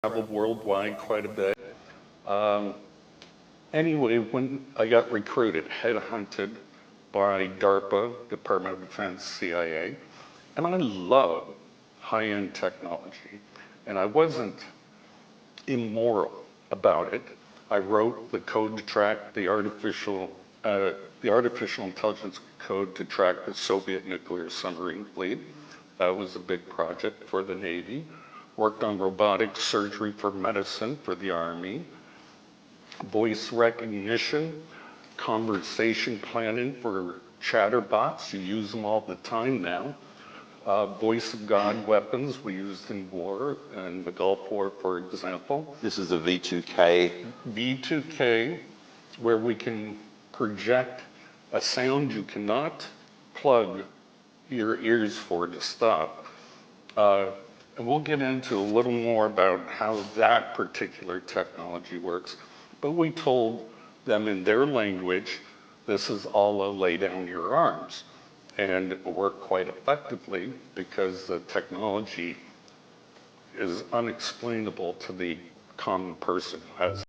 traveled worldwide quite a bit. Um, anyway, when I got recruited, headhunted by DARPA, Department of Defense, CIA, and I love high-end technology, and I wasn't immoral about it. I wrote the code to track the artificial intelligence code to track the Soviet nuclear submarine fleet. That was a big project for the Navy. Worked on robotic surgery for medicine for the Army, voice recognition, conversation planning for chatterbots. You use them all the time now. Voice of God weapons we used in war, and the Gulf War, for example. This is a V2K. V2K, where we can project a sound you cannot plug your ears for to stop. And we'll get into a little more about how that particular technology works. But we told them in their language, this is all a lay down your arms. And it worked quite effectively because the technology is unexplainable to the common person who has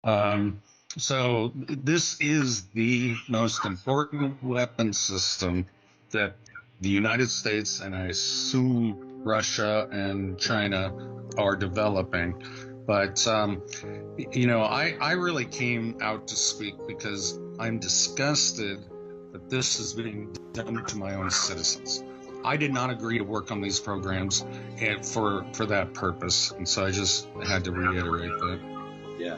Um, so this is the most important weapon system that the United States and I assume Russia and China are developing. But I really came out to speak because I'm disgusted that this is being done to my own citizens. I did not agree to work on these programs and for that purpose, and so I just had to reiterate that. Yeah.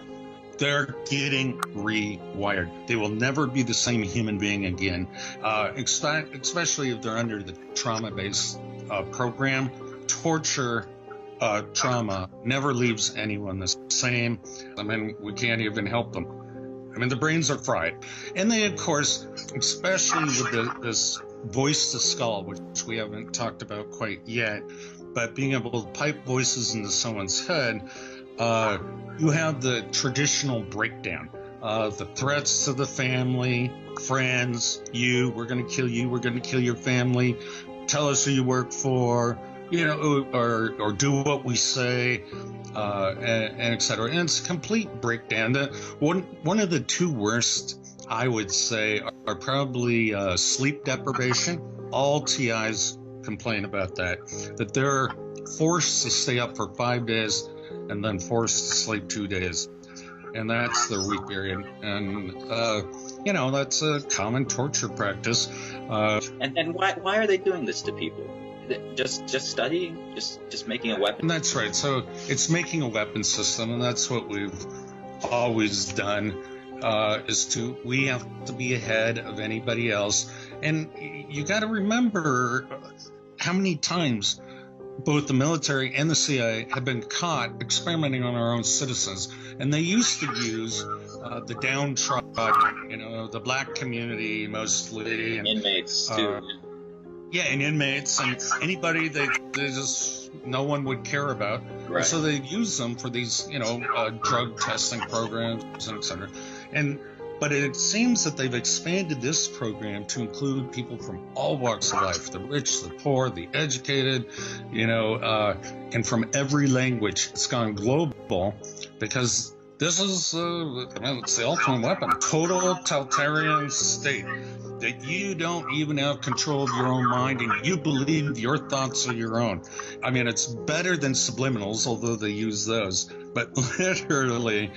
They're getting rewired. They will never be the same human being again, especially if they're under the trauma-based program. Torture trauma never leaves anyone the same. I mean, we can't even help them. I mean, the brains are fried. And they, of course, especially with this voice to skull, which we haven't talked about quite yet, but being able to pipe voices into someone's head, you have the traditional breakdown, the threats to the family, friends, we're going to kill you, we're going to kill your family, tell us who you work for, or do what we say, and et cetera. And it's a complete breakdown. One of the two worst, I would say, are probably sleep deprivation. All TIs complain about that they're forced to stay up for 5 days and then forced to sleep 2 days. And that's the week period. And, that's a common torture practice. And then why are they doing this to people? Just studying? Just making a weapon? That's right. So it's making a weapon system, and that's what we've always done, we have to be ahead of anybody else. And you got to remember how many times both the military and the CIA have been caught experimenting on our own citizens. And they used to use the downtrodden, the black community mostly. And, inmates, too. Yeah, and inmates and anybody they just no one would care about. Right. And so they use them for these, drug testing programs and et cetera. But it seems that they've expanded this program to include people from all walks of life, the rich, the poor, the educated, and from every language. It's gone global because this is it's the ultimate weapon, total totalitarian state, that you don't even have control of your own mind and you believe your thoughts are your own. I mean, it's better than subliminals, although they use those, but literally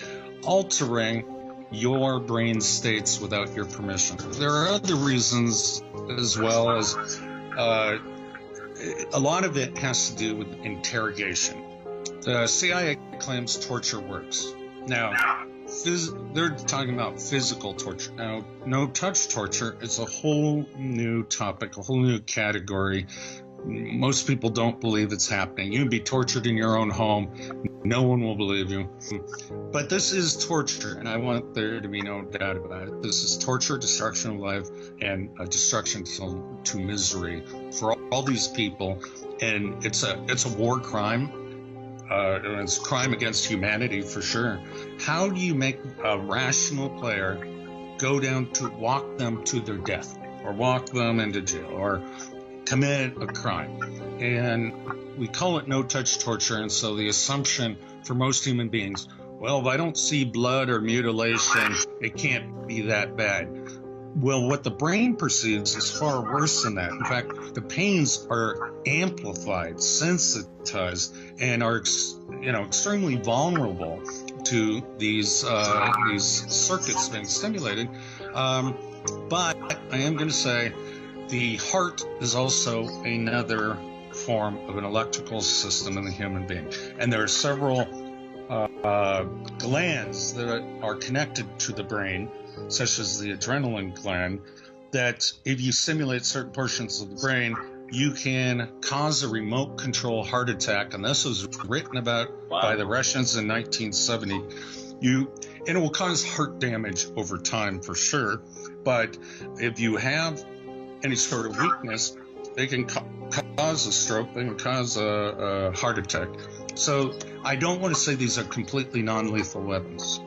altering your brain states without your permission. There are other reasons as well, as a lot of it has to do with interrogation. The CIA claims torture works. Now, they're talking about physical torture. Now, no-touch torture is a whole new topic, a whole new category. Most people don't believe it's happening. You can be tortured in your own home. No one will believe you. But this is torture, and I want there to be no doubt about it. This is torture, destruction of life, and a destruction to misery for all these people. And it's a war crime. It's a crime against humanity for sure. How do you make a rational player go down to walk them to their death, or walk them into jail, or commit a crime? And we call it no-touch torture, and so the assumption for most human beings, well, if I don't see blood or mutilation, it can't be that bad. Well, what the brain perceives is far worse than that. In fact, the pains are amplified, sensitized, and are extremely vulnerable to these circuits being stimulated. But I am going to say the heart is also another form of an electrical system in the human being. And there are several glands that are connected to the brain, such as the adrenaline gland, that if you stimulate certain portions of the brain, you can cause a remote control heart attack. And this was written about by the Russians in 1970. And it will cause heart damage over time for sure. But if you have any sort of weakness, they can cause a stroke, they can cause a heart attack. So I don't want to say these are completely non-lethal weapons.